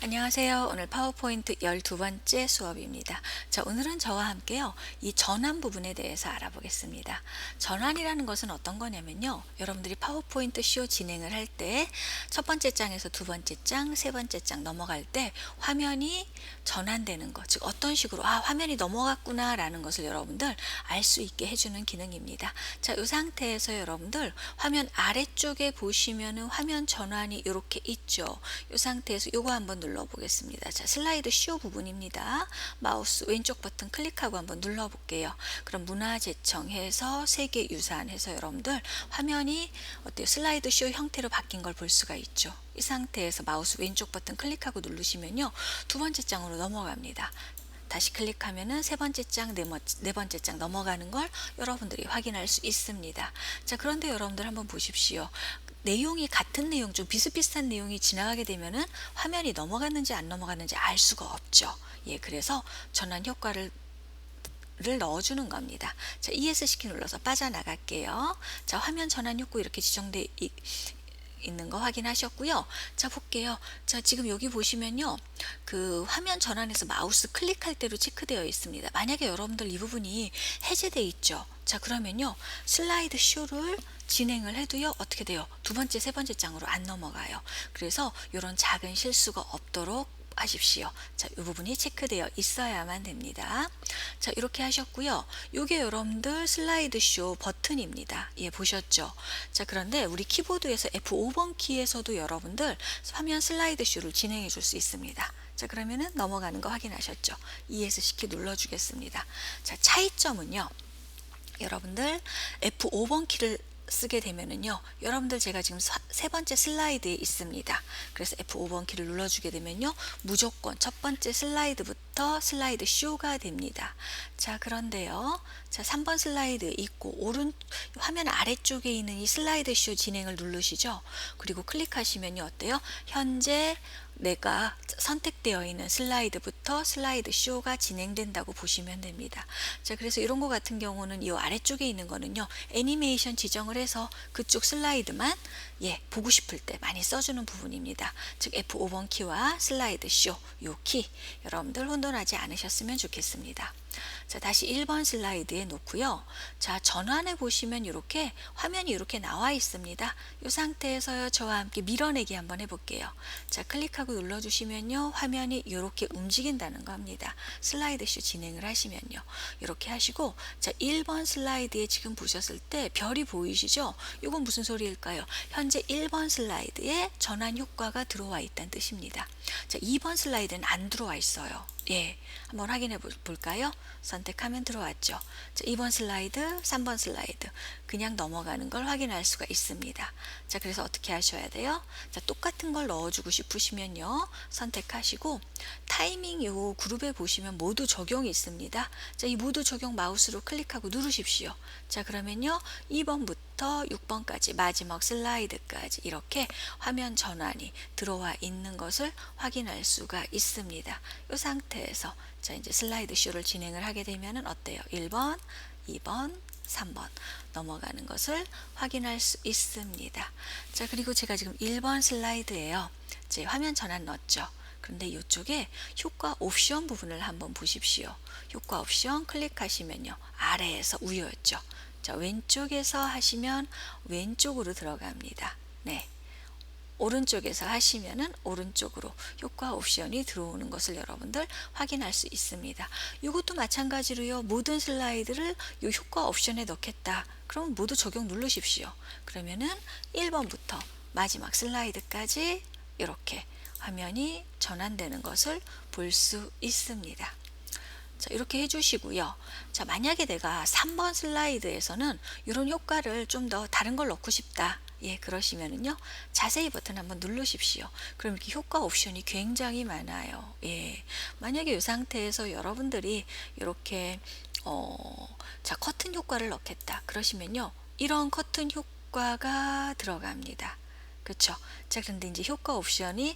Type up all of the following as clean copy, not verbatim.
안녕하세요. 오늘 파워포인트 12번째 수업입니다. 자, 오늘은 저와 함께요. 이 전환 부분에 대해서 알아보겠습니다. 전환이라는 것은 어떤 거냐면요. 여러분들이 파워포인트 쇼 진행을 할 때 첫 번째 장에서 두 번째 장, 세 번째 장 넘어갈 때 화면이 전환되는 것, 즉 어떤 식으로 화면이 넘어갔구나 라는 것을 여러분들 알 수 있게 해주는 기능입니다. 자, 이 상태에서 여러분들 화면 아래쪽에 보시면은 화면 전환이 이렇게 있죠. 이 상태에서 요거 한번 눌러 보겠습니다. 자, 슬라이드 쇼 부분입니다. 마우스 왼쪽 버튼 클릭하고 한번 눌러 볼게요. 그럼 문화재청해서 세계유산해서 여러분들 화면이 어때요? 슬라이드 쇼 형태로 바뀐 걸 볼 수가 있죠. 이 상태에서 마우스 왼쪽 버튼 클릭하고 누르시면요. 두 번째 장으로 넘어갑니다. 다시 클릭하면은 세 번째 장, 네 번째 장 넘어가는 걸 여러분들이 확인할 수 있습니다. 자, 그런데 여러분들 한번 보십시오. 내용이 같은 내용 좀 비슷비슷한 내용이 지나가게 되면은 화면이 넘어갔는지 안 넘어갔는지 알 수가 없죠. 예, 그래서 전환 효과를 넣어주는 겁니다. 자, ESC 키 눌러서 빠져나갈게요. 자, 화면 전환 욕구 이렇게 지정돼 있는 거 확인하셨고요. 자, 볼게요. 자, 지금 여기 보시면요. 그 화면 전환에서 마우스 클릭할 때로 체크되어 있습니다. 만약에 여러분들 이 부분이 해제돼 있죠. 자, 그러면요. 슬라이드 쇼를 진행을 해도요. 어떻게 돼요? 두 번째, 세 번째 장으로 안 넘어가요. 그래서 이런 작은 실수가 없도록 하십시오. 자, 이 부분이 체크되어 있어야만 됩니다. 자, 이렇게 하셨고요. 요게 여러분들 슬라이드 쇼 버튼입니다. 예, 보셨죠? 자, 그런데 우리 키보드에서 F5번 키에서도 여러분들 화면 슬라이드 쇼를 진행해 줄 수 있습니다. 자, 그러면은 넘어가는 거 확인하셨죠? ESC 키 눌러 주겠습니다. 자, 차이점은요. 여러분들 F5번 키를 쓰게 되면은요, 여러분들 제가 지금 세 번째 슬라이드에 있습니다. 그래서 F5번 키를 눌러주게 되면요, 무조건 첫 번째 슬라이드부터 슬라이드 쇼가 됩니다. 자, 그런데요, 자, 3번 슬라이드에 있고 화면 아래쪽에 있는 이 슬라이드 쇼 진행을 누르시죠. 그리고 클릭하시면요, 어때요? 현재 내가 선택되어 있는 슬라이드부터 슬라이드 쇼가 진행된다고 보시면 됩니다. 자, 그래서 이런 거 같은 경우는 이 아래쪽에 있는 거는요, 애니메이션 지정을 해서 그쪽 슬라이드만 보고 싶을 때 많이 써주는 부분입니다. 즉 F5번 키와 슬라이드 쇼, 요 키 여러분들 혼돈하지 않으셨으면 좋겠습니다. 자, 다시 1번 슬라이드에 놓고요. 자, 전환해 보시면 이렇게 화면이 이렇게 나와 있습니다. 이 상태에서요, 저와 함께 밀어내기 한번 해볼게요. 자, 클릭하고 눌러주시면요, 화면이 이렇게 움직인다는 겁니다. 슬라이드 쇼 진행을 하시면요, 이렇게 하시고, 자, 1번 슬라이드에 지금 보셨을 때 별이 보이시죠? 이건 무슨 소리일까요? 현재 1번 슬라이드에 전환 효과가 들어와 있다는 뜻입니다. 자, 2번 슬라이드는 안 들어와 있어요. 예, 한번 확인해 볼까요? 선택하면 들어왔죠. 자, 2번 슬라이드, 3번 슬라이드 그냥 넘어가는 걸 확인할 수가 있습니다. 자, 그래서 어떻게 하셔야 돼요? 자, 똑같은 걸 넣어주고 싶으시면요, 선택하시고 타이밍 요 그룹에 보시면 모두 적용이 있습니다. 자, 이 모두 적용 마우스로 클릭하고 누르십시오. 자, 그러면요, 2번부터 6번까지 마지막 슬라이드까지 이렇게 화면 전환이 들어와 있는 것을 확인할 수가 있습니다. 이 상태에서 자, 이제 슬라이드 쇼를 진행을 하게 되면은 어때요? 1번, 2번, 3번 넘어가는 것을 확인할 수 있습니다. 자, 그리고 제가 지금 1번 슬라이드에요. 제 화면 전환 넣었죠. 그런데 이쪽에 효과 옵션 부분을 한번 보십시오. 효과 옵션 클릭하시면요, 아래에서 위였죠. 자, 왼쪽에서 하시면 왼쪽으로 들어갑니다. 네. 오른쪽에서 하시면은 오른쪽으로 효과 옵션이 들어오는 것을 여러분들 확인할 수 있습니다. 이것도 마찬가지로요. 모든 슬라이드를 이 효과 옵션에 넣겠다. 그럼 모두 적용 누르십시오. 그러면은 1번부터 마지막 슬라이드까지 이렇게 화면이 전환되는 것을 볼 수 있습니다. 자, 이렇게 해주시고요. 자, 만약에 내가 3번 슬라이드에서는 이런 효과를 좀 더 다른 걸 넣고 싶다. 예, 그러시면은요, 자세히 버튼 한번 누르십시오. 그럼 이렇게 효과 옵션이 굉장히 많아요. 예, 만약에 이 상태에서 여러분들이 이렇게 자, 커튼 효과를 넣겠다. 그러시면요, 이런 커튼 효과가 들어갑니다. 그렇죠. 자, 그런데 이제 효과 옵션이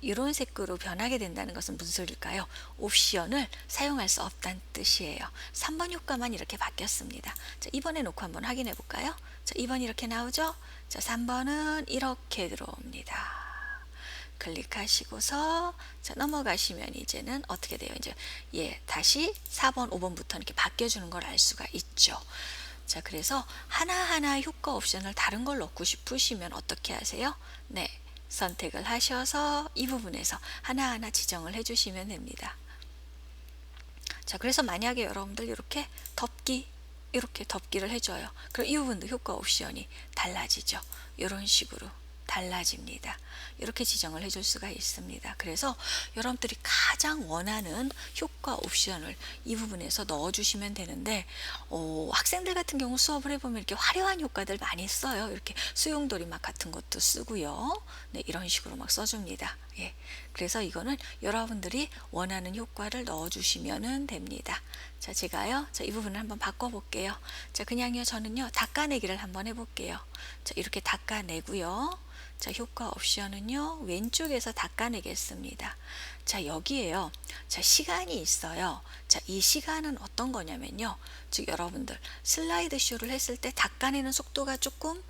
이런 색으로 변하게 된다는 것은 무슨 소리일까요? 옵션을 사용할 수 없다는 뜻이에요. 3번 효과만 이렇게 바뀌었습니다. 자, 2번에 놓고 한번 확인해 볼까요? 자, 2번 이렇게 나오죠? 자, 3번은 이렇게 들어옵니다. 클릭하시고서 자, 넘어가시면 이제는 어떻게 돼요? 이제 다시 4번, 5번부터 이렇게 바뀌어주는 걸 알 수가 있죠. 자, 그래서 하나하나 효과 옵션을 다른 걸 넣고 싶으시면 어떻게 하세요? 네, 선택을 하셔서 이 부분에서 하나하나 지정을 해주시면 됩니다. 자, 그래서 만약에 여러분들 이렇게 덮기를 해줘요. 그럼 이 부분도 효과 옵션이 달라지죠. 이런 식으로 달라집니다. 이렇게 지정을 해줄 수가 있습니다. 그래서 여러분들이 가장 원하는 효과 옵션을 이 부분에서 넣어주시면 되는데 학생들 같은 경우 수업을 해보면 이렇게 화려한 효과들 많이 써요. 이렇게 수용도리막 같은 것도 쓰고요. 네, 이런 식으로 막 써줍니다. 예, 그래서 이거는 여러분들이 원하는 효과를 넣어주시면 됩니다. 자, 제가요, 자, 이 부분을 한번 바꿔볼게요. 자, 그냥요, 저는요, 닦아내기를 한번 해볼게요. 자, 이렇게 닦아내고요. 자, 효과 옵션은요, 왼쪽에서 닦아내겠습니다. 자, 여기에요. 자, 시간이 있어요. 자, 이 시간은 어떤 거냐면요. 즉, 여러분들 슬라이드 쇼를 했을 때 닦아내는 속도가 조금,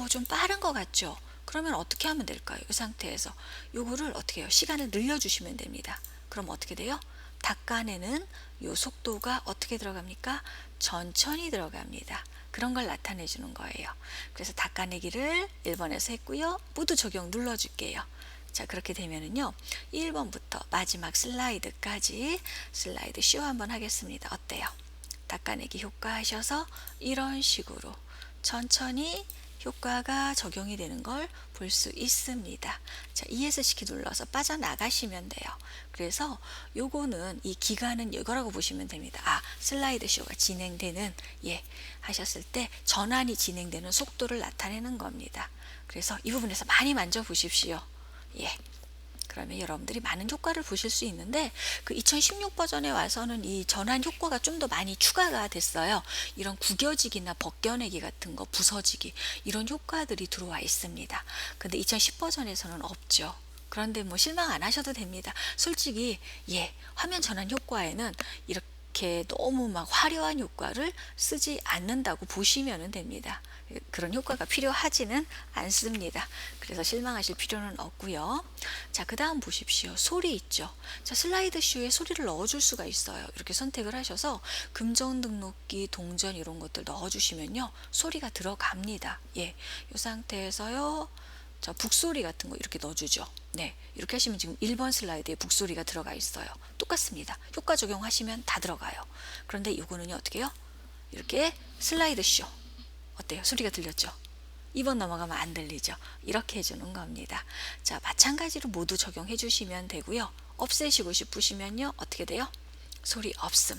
좀 빠른 것 같죠? 그러면 어떻게 하면 될까요? 이 상태에서 요거를 어떻게 해요? 시간을 늘려주시면 됩니다. 그럼 어떻게 돼요? 닦아내는 요 속도가 어떻게 들어갑니까? 천천히 들어갑니다. 그런 걸 나타내 주는 거예요. 그래서 닦아내기를 1번에서 했고요. 모두 적용 눌러줄게요. 자, 그렇게 되면은요, 1번부터 마지막 슬라이드까지 슬라이드 쇼 한번 하겠습니다. 어때요? 닦아내기 효과 하셔서 이런 식으로 천천히 효과가 적용이 되는 걸 볼 수 있습니다. 자, ESC 키 눌러서 빠져나가시면 돼요. 그래서 요거는 이 기간은 이거라고 보시면 됩니다. 아, 슬라이드 쇼가 진행되는 하셨을 때 전환이 진행되는 속도를 나타내는 겁니다. 그래서 이 부분에서 많이 만져보십시오. 그러면 여러분들이 많은 효과를 보실 수 있는데 그 2016 버전에 와서는 이 전환 효과가 좀 더 많이 추가가 됐어요. 이런 구겨지기나 벗겨내기 같은 거, 부서지기 이런 효과들이 들어와 있습니다. 근데 2010 버전에서는 없죠. 그런데 뭐 실망 안 하셔도 됩니다. 솔직히 화면 전환 효과에는 이렇게 너무 막 화려한 효과를 쓰지 않는다고 보시면 됩니다. 그런 효과가 필요하지는 않습니다. 그래서 실망하실 필요는 없고요. 자, 그 다음 보십시오. 소리 있죠. 자, 슬라이드 쇼에 소리를 넣어줄 수가 있어요. 이렇게 선택을 하셔서 금전 등록기, 동전 이런 것들 넣어주시면요, 소리가 들어갑니다. 이 상태에서요, 자, 북소리 같은 거 이렇게 넣어주죠. 네, 이렇게 하시면 지금 1번 슬라이드에 북소리가 들어가 있어요. 똑같습니다. 효과 적용하시면 다 들어가요. 그런데 이거는요, 어떻게 해요? 이렇게 슬라이드 쇼. 어때요? 소리가 들렸죠? 2번 넘어가면 안 들리죠? 이렇게 해주는 겁니다. 자, 마찬가지로 모두 적용해 주시면 되고요. 없애시고 싶으시면요, 어떻게 돼요? 소리 없음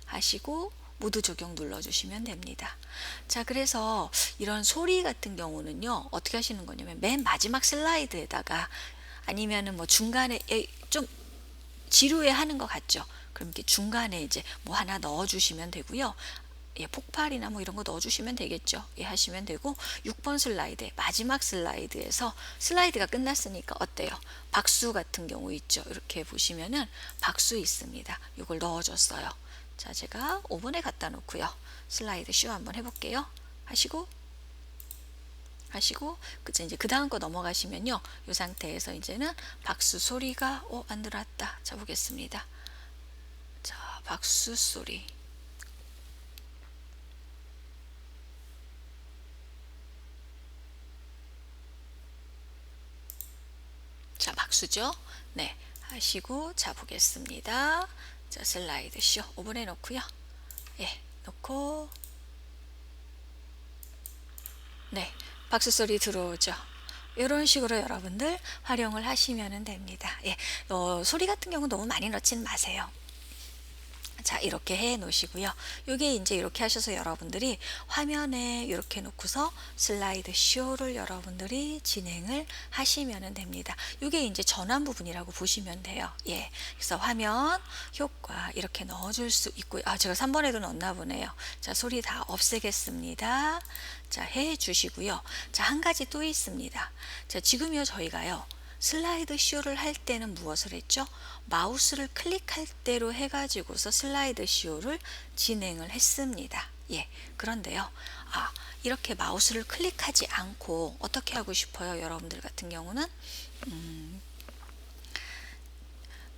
하시고 모두 적용 눌러주시면 됩니다. 자, 그래서 이런 소리 같은 경우는요, 어떻게 하시는 거냐면 맨 마지막 슬라이드에다가 아니면은 뭐 중간에 좀 지루해 하는 것 같죠? 그럼 이렇게 중간에 이제 뭐 하나 넣어주시면 되고요. 폭발이나 뭐 이런 거 넣어주시면 되겠죠. 하시면 되고 6번 슬라이드 마지막 슬라이드에서 슬라이드가 끝났으니까 어때요? 박수 같은 경우 있죠. 이렇게 보시면은 박수 있습니다. 이걸 넣어줬어요. 자, 제가 5번에 갖다 놓고요. 슬라이드 쇼 한번 해볼게요. 하시고 그쵸, 이제 그 다음 거 넘어가시면요, 이 상태에서 이제는 박수 소리가 안 들어왔다. 자, 보겠습니다. 자, 박수 소리. 자, 박수죠. 네, 하시고 자, 보겠습니다. 자, 슬라이드 쇼 5번에 놓고요. 놓고 네, 박수 소리 들어오죠. 이런 식으로 여러분들 활용을 하시면 됩니다. 소리 같은 경우 너무 많이 넣지는 마세요. 자, 이렇게 해 놓으시고요. 요게 이제 이렇게 하셔서 여러분들이 화면에 이렇게 놓고서 슬라이드 쇼를 여러분들이 진행을 하시면 됩니다. 요게 이제 전환 부분이라고 보시면 돼요. 그래서 화면 효과 이렇게 넣어줄 수 있고요. 아, 제가 3번에도 넣었나 보네요. 자, 소리 다 없애겠습니다. 자, 해 주시고요. 자, 한 가지 또 있습니다. 자, 지금요, 저희가요, 슬라이드 쇼를 할 때는 무엇을 했죠? 마우스를 클릭할 대로 해가지고서 슬라이드 쇼를 진행을 했습니다. 그런데요, 이렇게 마우스를 클릭하지 않고 어떻게 하고 싶어요? 여러분들 같은 경우는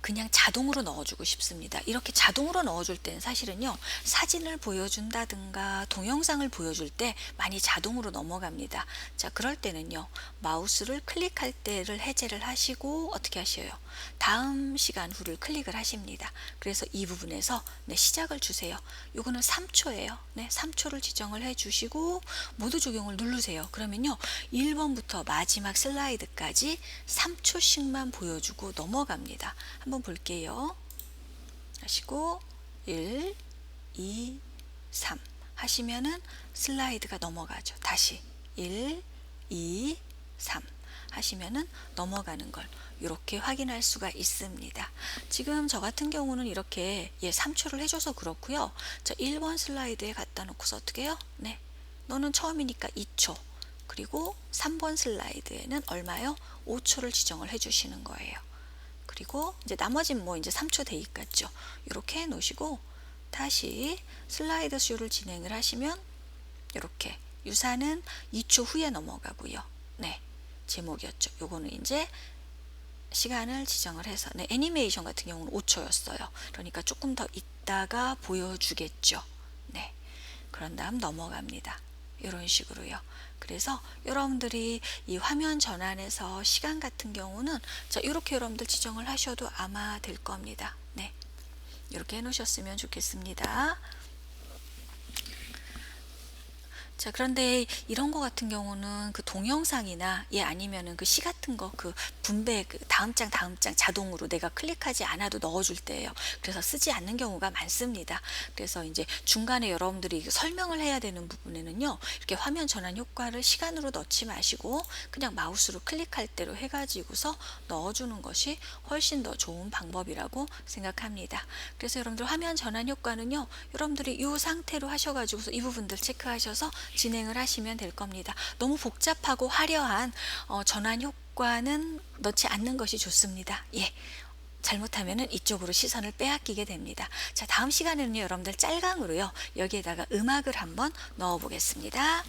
그냥 자동으로 넣어주고 싶습니다. 이렇게 자동으로 넣어줄 때는 사실은요, 사진을 보여준다든가 동영상을 보여줄 때 많이 자동으로 넘어갑니다. 자, 그럴 때는요, 마우스를 클릭할 때를 해제를 하시고 어떻게 하셔요? 다음 시간 후를 클릭을 하십니다. 그래서 이 부분에서 네, 시작을 주세요. 요거는 3초예요. 네, 3초를 지정을 해 주시고 모두 적용을 누르세요. 그러면요, 1번부터 마지막 슬라이드까지 3초씩만 보여주고 넘어갑니다. 한번 볼게요. 하시고 1, 2, 3 하시면은 슬라이드가 넘어가죠. 다시 1, 2, 3 하시면은 넘어가는 걸 이렇게 확인할 수가 있습니다. 지금 저 같은 경우는 이렇게 3초를 해줘서 그렇고요. 자, 1번 슬라이드에 갖다 놓고서 어떻게 해요? 네, 너는 처음이니까 2초, 그리고 3번 슬라이드에는 얼마요? 5초를 지정을 해주시는 거예요. 그리고 이제 나머지는 뭐 이제 3초 대입 같죠. 이렇게 해 놓으시고 다시 슬라이드 쇼를 진행을 하시면 이렇게 유사는 2초 후에 넘어가고요. 네, 제목이었죠. 요거는 이제 시간을 지정을 해서, 네, 애니메이션 같은 경우는 5초였어요. 그러니까 조금 더 있다가 보여주겠죠. 네, 그런 다음 넘어갑니다. 이런 식으로요. 그래서 여러분들이 이 화면 전환에서 시간 같은 경우는 자, 이렇게 여러분들 지정을 하셔도 아마 될 겁니다. 네, 이렇게 해 놓으셨으면 좋겠습니다. 자, 그런데 이런 거 같은 경우는 그 동영상이나 아니면은 그 시 같은 거 그 분배 그 다음 장 자동으로 내가 클릭하지 않아도 넣어줄 때예요. 그래서 쓰지 않는 경우가 많습니다. 그래서 이제 중간에 여러분들이 설명을 해야 되는 부분에는요, 이렇게 화면 전환 효과를 시간으로 넣지 마시고 그냥 마우스로 클릭할 대로 해가지고서 넣어주는 것이 훨씬 더 좋은 방법이라고 생각합니다. 그래서 여러분들 화면 전환 효과는요, 여러분들이 이 상태로 하셔가지고서 이 부분들 체크하셔서 진행을 하시면 될 겁니다. 너무 복잡하고 화려한 전환 효과는 넣지 않는 것이 좋습니다. 예. 잘못하면은 이쪽으로 시선을 빼앗기게 됩니다. 자, 다음 시간에는요, 여러분들 짤강으로요, 여기에다가 음악을 한번 넣어 보겠습니다.